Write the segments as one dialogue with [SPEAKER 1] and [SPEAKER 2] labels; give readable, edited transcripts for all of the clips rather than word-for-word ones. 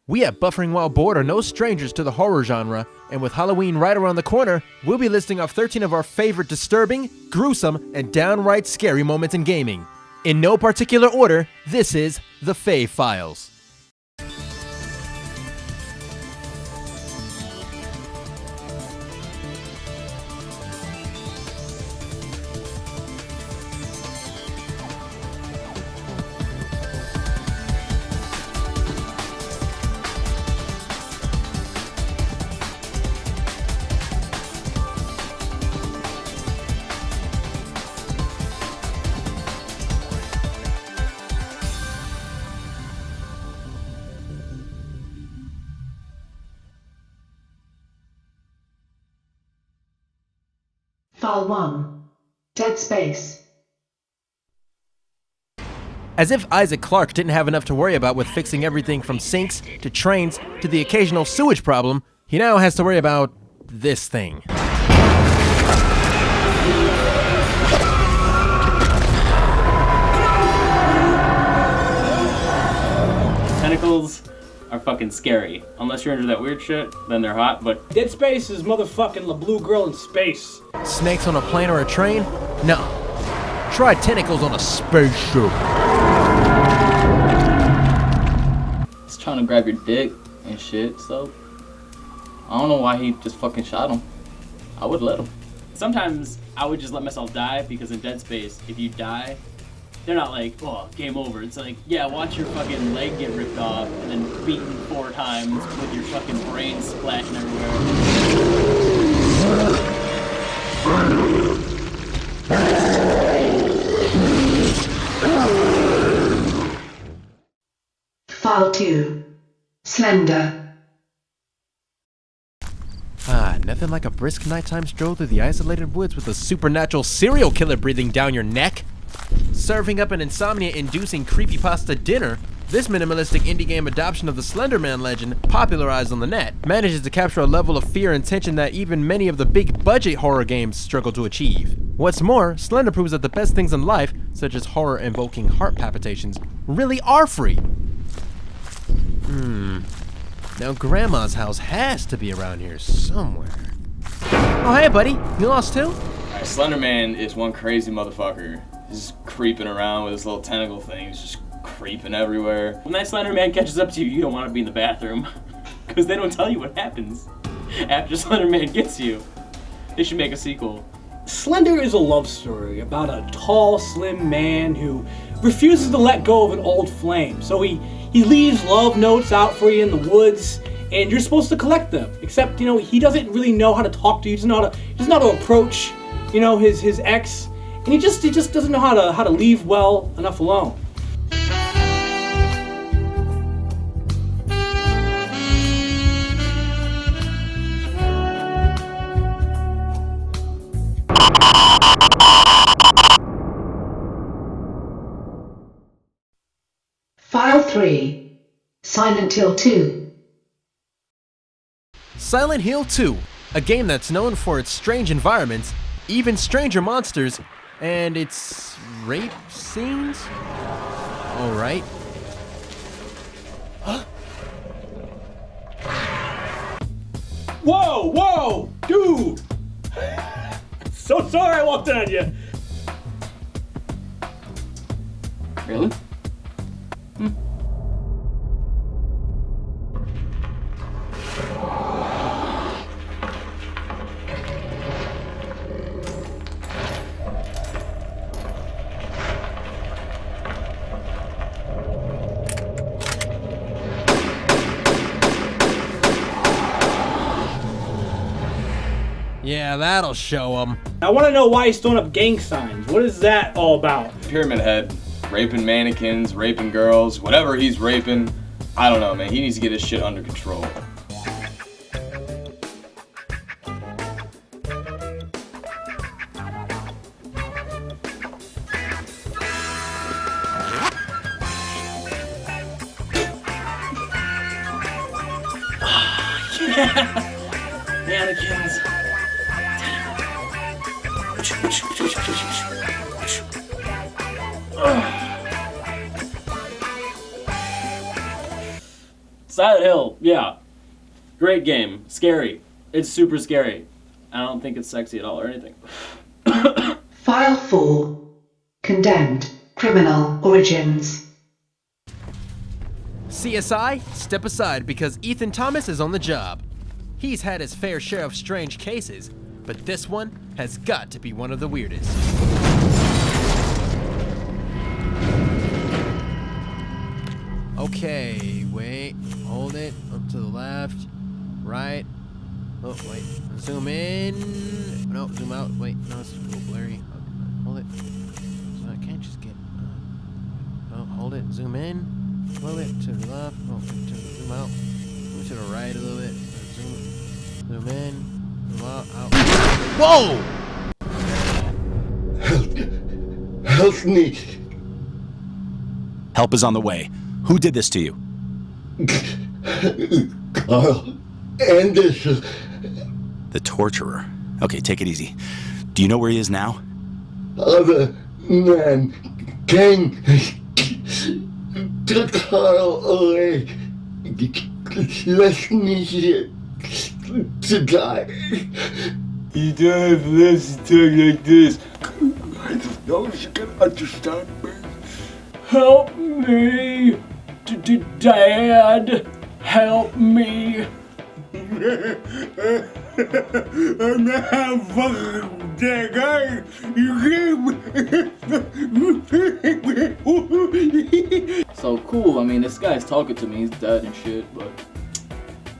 [SPEAKER 1] We at Buffering While Bored are no strangers to the horror genre, and with Halloween right around the corner, we'll be listing off 13 of our favorite disturbing, gruesome, and downright scary moments in gaming. In no particular order, this is the F.E.A.R. Files.
[SPEAKER 2] File 1. Dead Space.
[SPEAKER 1] As if Isaac Clarke didn't have enough to worry about with fixing everything from sinks to trains to the occasional sewage problem, he now has to worry about this thing.
[SPEAKER 3] Tentacles are fucking scary. Unless you're into that weird shit, then they're hot, but
[SPEAKER 4] Dead Space is motherfucking La Blue Girl in space.
[SPEAKER 1] Snakes on a plane or a train? No. Try tentacles on a spaceship.
[SPEAKER 3] he's trying to grab your dick and shit, so I don't know why he just fucking shot him. I would let him. Sometimes I would just let myself die, because in Dead Space, if you die, they're not like, oh, game over. It's like, yeah, watch your fucking leg get ripped off and then beaten 4 times with your fucking brain splashing everywhere.
[SPEAKER 2] File 2. Slender.
[SPEAKER 1] Nothing like a brisk nighttime stroll through the isolated woods with a supernatural serial killer breathing down your neck. Serving up an insomnia-inducing creepypasta dinner, this minimalistic indie game adoption of the Slender Man legend, popularized on the net, manages to capture a level of fear and tension that even many of the big-budget horror games struggle to achieve. What's more, Slender proves that the best things in life, such as horror-invoking heart palpitations, really are free. Now Grandma's house has to be around here somewhere. Oh hey buddy, you lost too?
[SPEAKER 3] Slender Man is one crazy motherfucker. He's just creeping around with his little tentacle thing. He's just creeping everywhere. When that Slender Man catches up to you, you don't want to be in the bathroom. Because they don't tell you what happens after Slender Man gets you. They should make a sequel.
[SPEAKER 4] Slender is a love story about a tall, slim man who refuses to let go of an old flame. So he leaves love notes out for you in the woods, and you're supposed to collect them. Except, he doesn't really know how to talk to you. He doesn't know how to approach, his ex. And he just doesn't know how to leave well enough alone.
[SPEAKER 2] File 3. Silent Hill 2.
[SPEAKER 1] Silent Hill 2, a game that's known for its strange environments, even stranger monsters, and its rape scenes? Alright.
[SPEAKER 4] Whoa, dude! So sorry I walked on you.
[SPEAKER 3] Really?
[SPEAKER 1] Yeah, that'll show him.
[SPEAKER 4] I want to know why he's throwing up gang signs. What is that all about?
[SPEAKER 3] Pyramid Head, raping mannequins, raping girls, whatever he's raping. I don't know, man. He needs to get his shit under control. Mannequins. Silent Hill, yeah. Great game. Scary. It's super scary. I don't think it's sexy at all or anything.
[SPEAKER 2] File 4. Condemned. Criminal Origins.
[SPEAKER 1] CSI, step aside because Ethan Thomas is on the job. He's had his fair share of strange cases, but this one has got to be one of the weirdest. Okay, wait, hold it, up to the left, right, oh wait, zoom in, no, zoom out, wait, no, it's a little blurry, hold it, so I can't just get, oh, hold it, zoom in, move it to the left, oh, zoom out, move to the right a little bit, zoom in, zoom out, whoa!
[SPEAKER 5] Help me.
[SPEAKER 6] Help is on the way. Who did this to you?
[SPEAKER 5] Carl Anderson.
[SPEAKER 6] The torturer. Okay, take it easy. Do you know where he is now?
[SPEAKER 5] Other man came to Carl away. Left me here to die. You don't have less to talk like this. I don't know if you can understand me.
[SPEAKER 3] Help me! Dad! Help me!
[SPEAKER 5] I'm not fucking dead guy.
[SPEAKER 3] So cool, I mean, this guy's talking to me, he's dead and shit, but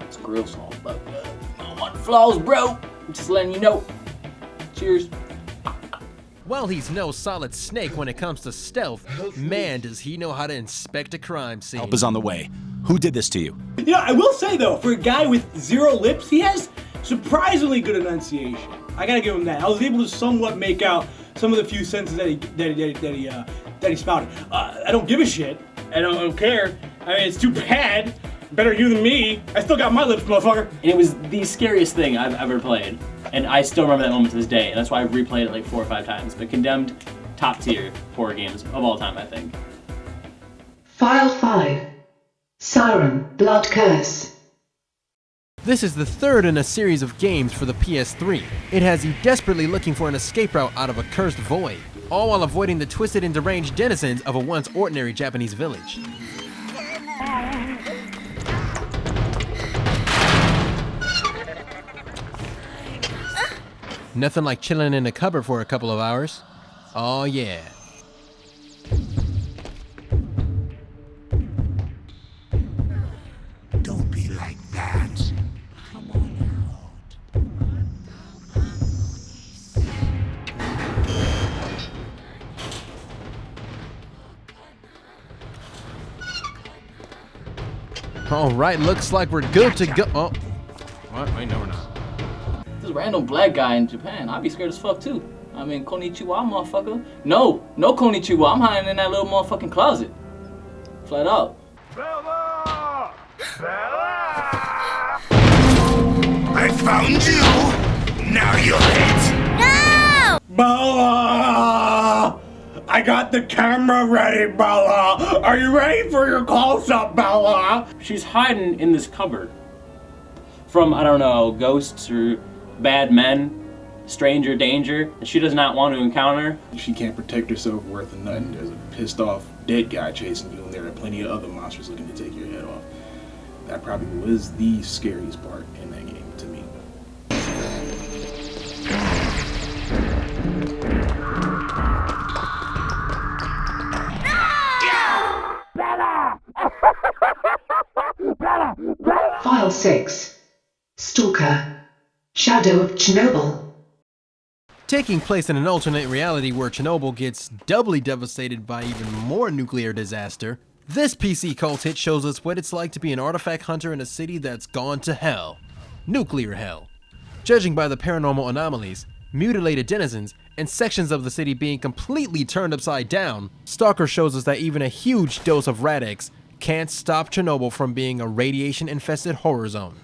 [SPEAKER 3] it's a real song about that. No one flaws, bro! Just letting you know. Cheers.
[SPEAKER 1] While he's no solid snake when it comes to stealth, man does he know how to inspect a crime scene.
[SPEAKER 6] Help is on the way. Who did this to you?
[SPEAKER 4] You know, I will say though, for a guy with 0 lips, he has surprisingly good enunciation. I gotta give him that. I was able to somewhat make out some of the few sentences that he spouted. I don't give a shit. I don't care. I mean, it's too bad. Better you than me. I still got my lips, motherfucker.
[SPEAKER 3] And it was the scariest thing I've ever played. And I still remember that moment to this day, and that's why I've replayed it like 4 or 5 times. But Condemned, top tier horror games of all time, I think.
[SPEAKER 2] File 5. Siren, Blood Curse.
[SPEAKER 1] This is the third in a series of games for the PS3. It has you desperately looking for an escape route out of a cursed void, all while avoiding the twisted and deranged denizens of a once ordinary Japanese village. Nothing like chilling in a cupboard for a couple of hours. Oh yeah.
[SPEAKER 5] Don't be like that. Come on out.
[SPEAKER 1] Alright, looks like we're good to go. Oh. What? Wait, no we're not.
[SPEAKER 3] This random black guy in Japan, I'd be scared as fuck too. I mean, konnichiwa, motherfucker. No konnichiwa, I'm hiding in that little motherfucking closet. Flat out.
[SPEAKER 5] Bella! Bella! I found you! Now you're it!
[SPEAKER 4] No! Bella! I got the camera ready, Bella! Are you ready for your close-up, Bella?
[SPEAKER 3] She's hiding in this cupboard. From, I don't know, ghosts or bad men, stranger danger that she does not want to encounter.
[SPEAKER 7] She can't protect herself worth a nothing. There's a pissed off dead guy chasing you, and there are plenty of other monsters looking to take your head off. That probably was the scariest part in that game to me.
[SPEAKER 2] File 6. Stalker, Shadow of Chernobyl.
[SPEAKER 1] Taking place in an alternate reality where Chernobyl gets doubly devastated by even more nuclear disaster, this PC cult hit shows us what it's like to be an artifact hunter in a city that's gone to hell. Nuclear hell. Judging by the paranormal anomalies, mutilated denizens, and sections of the city being completely turned upside down, Stalker shows us that even a huge dose of Rad-X can't stop Chernobyl from being a radiation-infested horror zone.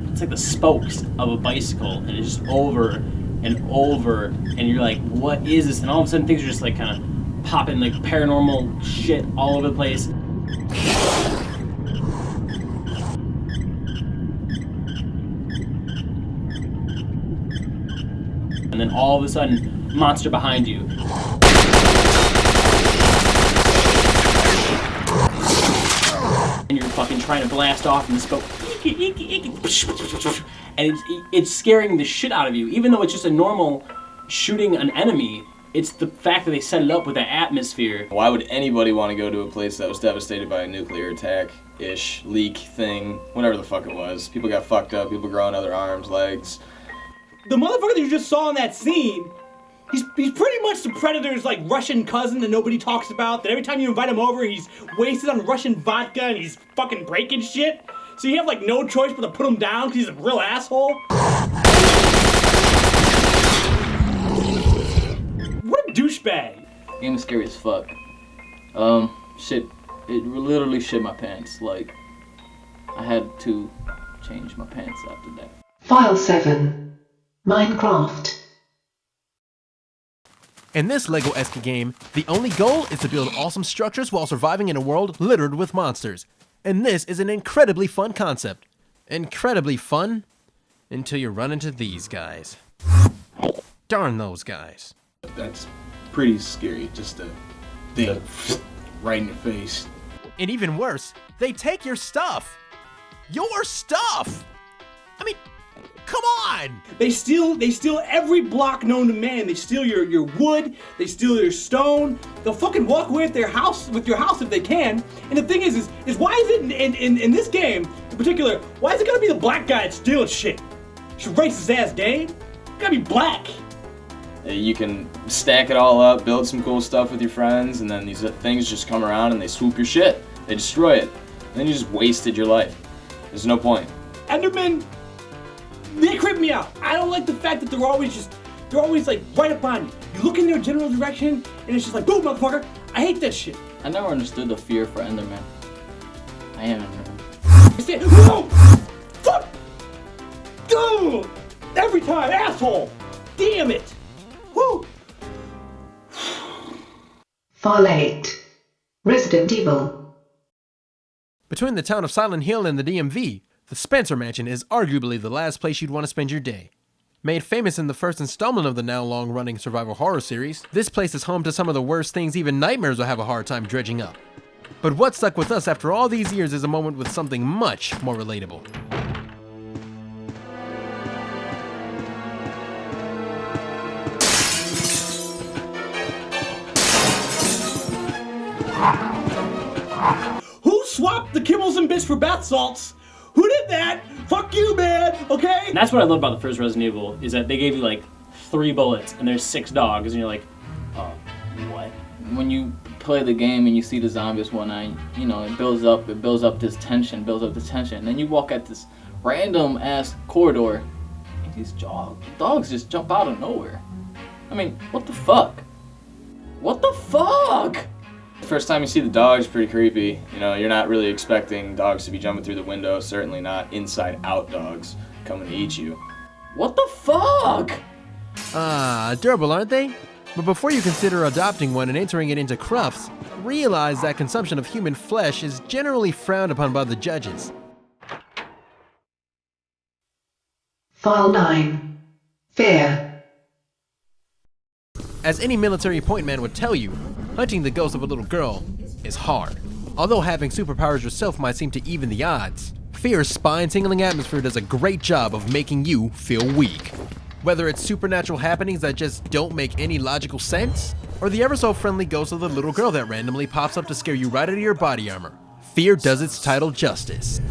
[SPEAKER 3] It's like the spokes of a bicycle, and it's just over and over, and you're like, what is this? And all of a sudden things are just like kind of popping like paranormal shit all over the place. And then all of a sudden, monster behind you. And you're fucking trying to blast off in the scope. And it's scaring the shit out of you. Even though it's just a normal shooting an enemy, it's the fact that they set it up with that atmosphere.
[SPEAKER 8] Why would anybody want to go to a place that was devastated by a nuclear attack-ish, leak thing, whatever the fuck it was? People got fucked up, people growing other arms, legs.
[SPEAKER 4] The motherfucker that you just saw in that scene, he's pretty much the Predator's like Russian cousin that nobody talks about, that every time you invite him over, he's wasted on Russian vodka and he's fucking breaking shit. So you have like no choice but to put him down because he's a real asshole. What a douchebag.
[SPEAKER 3] Game is scary as fuck. Shit, it literally shit my pants. Like, I had to change my pants after that.
[SPEAKER 2] File 7. Minecraft.
[SPEAKER 1] In this Lego-esque game, the only goal is to build awesome structures while surviving in a world littered with monsters. And this is an incredibly fun concept. Incredibly fun until you run into these guys. Darn those guys.
[SPEAKER 7] That's pretty scary, just to think right in your face.
[SPEAKER 1] And even worse, they take your stuff. Your stuff! I mean, come on!
[SPEAKER 4] They steal every block known to man. They steal your wood, they steal your stone. They'll fucking walk away with your house if they can. And the thing is why is it in this game in particular, why is it gotta be the black guy that's stealing shit? It's a racist ass game. It gotta be black.
[SPEAKER 8] You can stack it all up, build some cool stuff with your friends, and then these things just come around and they swoop your shit. They destroy it. And then you just wasted your life. There's no point.
[SPEAKER 4] Endermen, they creep me out. I don't like the fact that they're always like right up on you. You look in their general direction and it's just like, boom, motherfucker. I hate that shit.
[SPEAKER 3] I never understood the fear for Enderman. I am Enderman.
[SPEAKER 4] I say, whoa! Fuck! Dude! Every time, asshole! Damn it! Woo!
[SPEAKER 2] File 8. Resident Evil.
[SPEAKER 1] Between the town of Silent Hill and the DMV, the Spencer Mansion is arguably the last place you'd want to spend your day. Made famous in the first installment of the now long-running survival horror series, this place is home to some of the worst things even nightmares will have a hard time dredging up. But what stuck with us after all these years is a moment with something much more relatable.
[SPEAKER 4] Who swapped the kibbles and bits for bath salts? Who did that? Fuck you, man, okay?
[SPEAKER 3] And that's what I love about the first Resident Evil, is that they gave you like 3 bullets and there's 6 dogs and you're like, oh, what? When you play the game and you see the zombies one night, you know, it builds up this tension, and then you walk at this random ass corridor and these dogs just jump out of nowhere. I mean, what the fuck? What the fuck?
[SPEAKER 8] First time you see the dogs, pretty creepy. You know, you're not really expecting dogs to be jumping through the window, certainly not inside-out dogs coming to eat you.
[SPEAKER 3] What the fuck?
[SPEAKER 1] Durable, aren't they? But before you consider adopting one and entering it into crufts, realize that consumption of human flesh is generally frowned upon by the judges.
[SPEAKER 2] File 9. F.E.A.R.
[SPEAKER 1] As any military point man would tell you, hunting the ghost of a little girl is hard. Although having superpowers yourself might seem to even the odds, F.E.A.R's spine-tingling atmosphere does a great job of making you feel weak. Whether it's supernatural happenings that just don't make any logical sense, or the ever-so-friendly ghost of the little girl that randomly pops up to scare you right out of your body armor, F.E.A.R does its title justice.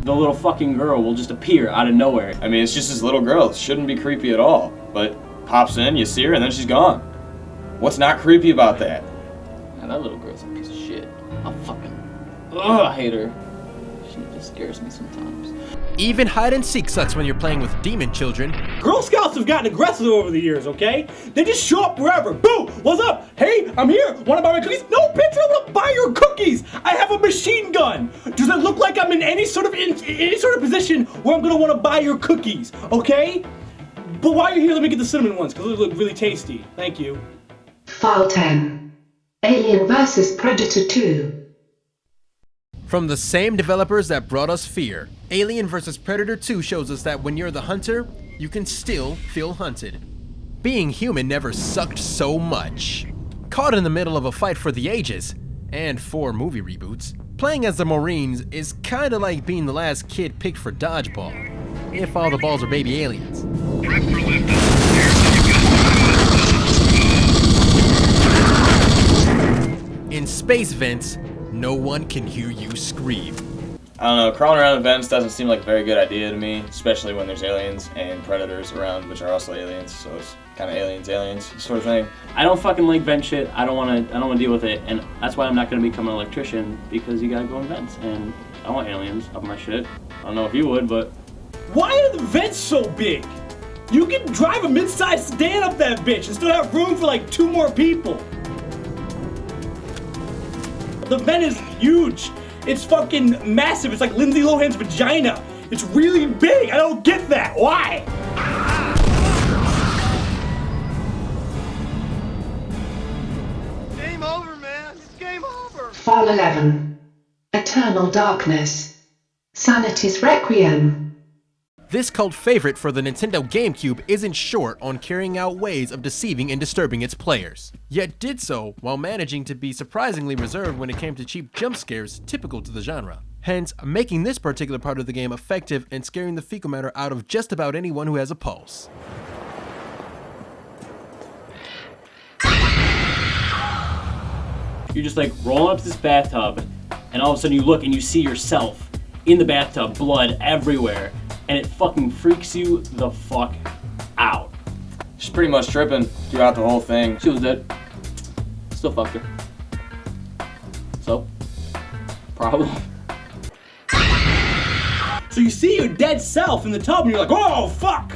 [SPEAKER 3] The little fucking girl will just appear out of nowhere.
[SPEAKER 8] I mean, it's just this little girl. It shouldn't be creepy at all. But pops in, you see her, and then she's gone. What's not creepy about that?
[SPEAKER 3] Man, that little girl's a piece of shit. I hate her. She just scares me sometimes.
[SPEAKER 1] Even hide and seek sucks when you're playing with demon children.
[SPEAKER 4] Girl Scouts have gotten aggressive over the years, okay? They just show up wherever. Boom! What's up? Hey, I'm here. Wanna buy my cookies? No, bitch, I don't wanna buy your cookies. I have a machine gun. Does it look like I'm in any sort of position where I'm gonna wanna buy your cookies? Okay? But while you're here, let me get the cinnamon ones because they look really tasty. Thank you.
[SPEAKER 2] File 10. Alien vs. Predator 2.
[SPEAKER 1] From the same developers that brought us F.E.A.R, Alien vs. Predator 2 shows us that when you're the hunter, you can still feel hunted. Being human never sucked so much. Caught in the middle of a fight for the ages, and 4 movie reboots, playing as the Marines is kinda like being the last kid picked for dodgeball, if all the balls are baby aliens. In space vents, no one can hear you scream.
[SPEAKER 8] I don't know, crawling around vents doesn't seem like a very good idea to me, especially when there's aliens and predators around, which are also aliens, so it's kind of aliens sort of thing.
[SPEAKER 3] I don't fucking like vent shit. I don't want to deal with it, and that's why I'm not going to become an electrician, because you gotta go in vents, and I want aliens up my shit. I don't know if you would, but...
[SPEAKER 4] Why are the vents so big? You can drive a mid-sized sedan up that bitch and still have room for like 2 more people. The vent is huge. It's fucking massive. It's like Lindsay Lohan's vagina. It's really big. I don't get that. Why?
[SPEAKER 5] Game over, man. It's game over.
[SPEAKER 2] File 11. Eternal Darkness. Sanity's Requiem.
[SPEAKER 1] This cult favorite for the Nintendo GameCube isn't short on carrying out ways of deceiving and disturbing its players, yet did so while managing to be surprisingly reserved when it came to cheap jump scares typical to the genre, hence making this particular part of the game effective and scaring the fecal matter out of just about anyone who has a pulse.
[SPEAKER 3] You're just like rolling up to this bathtub, and all of a sudden you look and you see yourself in the bathtub, blood everywhere. And it fucking freaks you the fuck out.
[SPEAKER 8] She's pretty much tripping throughout the whole thing.
[SPEAKER 3] She was dead. Still fucked her. So, problem.
[SPEAKER 4] So you see your dead self in the tub and you're like, oh fuck!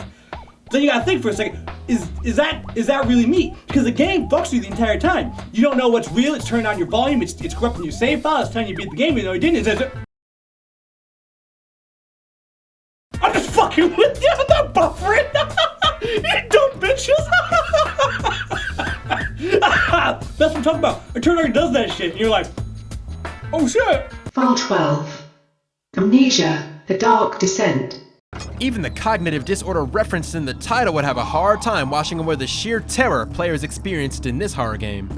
[SPEAKER 4] Then you gotta think for a second, is that really me? Because the game fucks you the entire time. You don't know what's real, it's turning on your volume, it's corrupting your save file, it's telling you to beat the game, even though you didn't. I'm just fucking with you, I'm not buffering! You dumb bitches! That's what I'm talking about. Eterna does that shit, and you're like, oh shit!
[SPEAKER 2] File 12. Amnesia, The Dark Descent.
[SPEAKER 1] Even the cognitive disorder referenced in the title would have a hard time washing away the sheer terror players experienced in this horror game.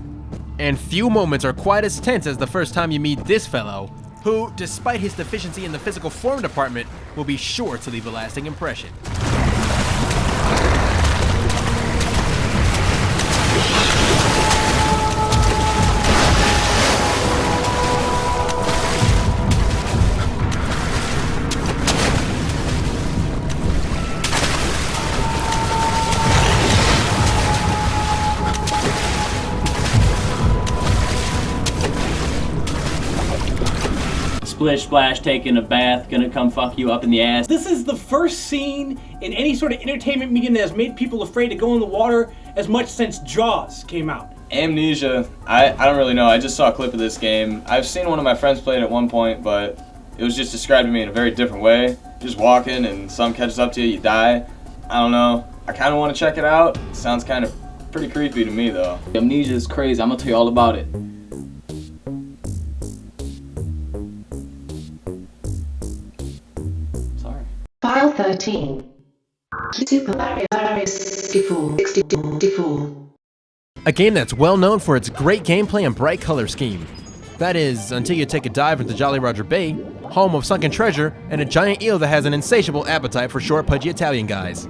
[SPEAKER 1] And few moments are quite as tense as the first time you meet this fellow, who, despite his deficiency in the physical form department, will be sure to leave a lasting impression.
[SPEAKER 3] Splish splash, taking a bath, gonna come fuck you up in the ass.
[SPEAKER 4] This is the first scene in any sort of entertainment medium that has made people afraid to go in the water as much since Jaws came out.
[SPEAKER 8] Amnesia, I don't really know. I just saw a clip of this game. I've seen one of my friends play it at one point, but it was just described to me in a very different way. Just walking and something catches up to you, you die. I don't know. I kind of want to check it out. It sounds kind of pretty creepy to me though.
[SPEAKER 3] Amnesia is crazy. I'm gonna tell you all about it.
[SPEAKER 2] File 13. Super Mario 64.
[SPEAKER 1] A game that's well known for its great gameplay and bright color scheme. That is, until you take a dive into Jolly Roger Bay, home of sunken treasure, and a giant eel that has an insatiable appetite for short, pudgy Italian guys.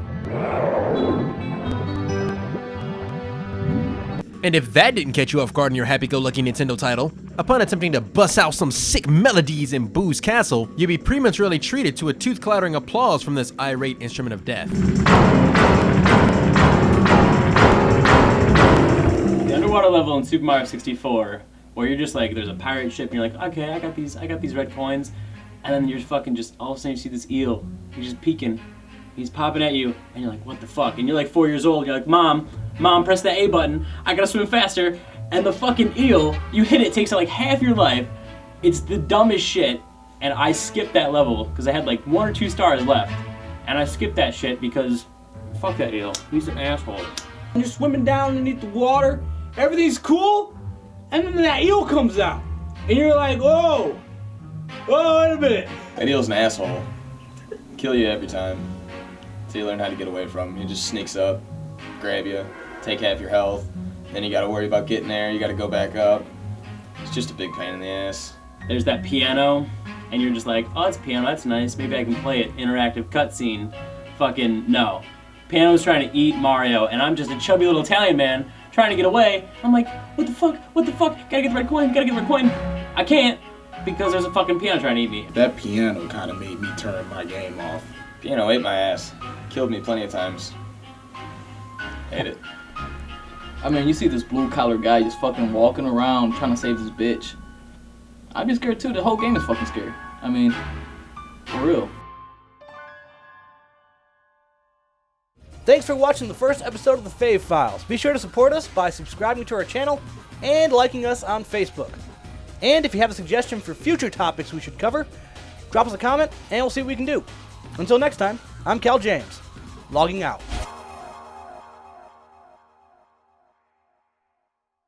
[SPEAKER 1] And if that didn't catch you off guard in your happy-go-lucky Nintendo title, upon attempting to bust out some sick melodies in Boo's castle, you'd be prematurely treated to a tooth-clattering applause from this irate instrument of death.
[SPEAKER 3] The underwater level in Super Mario 64, where you're just like, there's a pirate ship, and you're like, okay, I got these red coins, and then you're fucking just, all of a sudden you see this eel, he's just peeking, he's popping at you, and you're like, what the fuck? And you're like 4 years old, you're like, Mom, press that A button, I gotta swim faster. and the fucking eel, you hit it, takes like half your life. It's the dumbest shit, and I skipped that level because I had like 1 or 2 stars left, and I skipped that shit because fuck that eel. He's an asshole.
[SPEAKER 4] You're swimming down underneath the water, everything's cool, and then that eel comes out, and you're like, whoa, wait a minute.
[SPEAKER 8] That eel's an asshole. Kill you every time. Until you learn how to get away from him. He just sneaks up, grab you, take half your health. Then you gotta worry about getting there, you gotta go back up. It's just a big pain in the ass.
[SPEAKER 3] There's that piano, and you're just like, oh, it's a piano, that's nice. Maybe I can play it. Interactive cutscene. Fucking no. Piano's trying to eat Mario, and I'm just a chubby little Italian man trying to get away. I'm like, what the fuck? What the fuck? Gotta get the red coin, gotta get the red coin. I can't, because there's a fucking piano trying to eat me.
[SPEAKER 7] That piano kind of made me turn my game off.
[SPEAKER 8] Piano ate my ass. Killed me plenty of times. Hate it.
[SPEAKER 9] I mean, you see this blue-collar guy just fucking walking around trying to save this bitch. I'd be scared too. The whole game is fucking scary. I mean, for real.
[SPEAKER 4] Thanks for watching the first episode of the F.E.A.R Files. Be sure to support us by subscribing to our channel and liking us on Facebook. And if you have a suggestion for future topics we should cover, drop us a comment and we'll see what we can do. Until next time, I'm Cal James, logging out.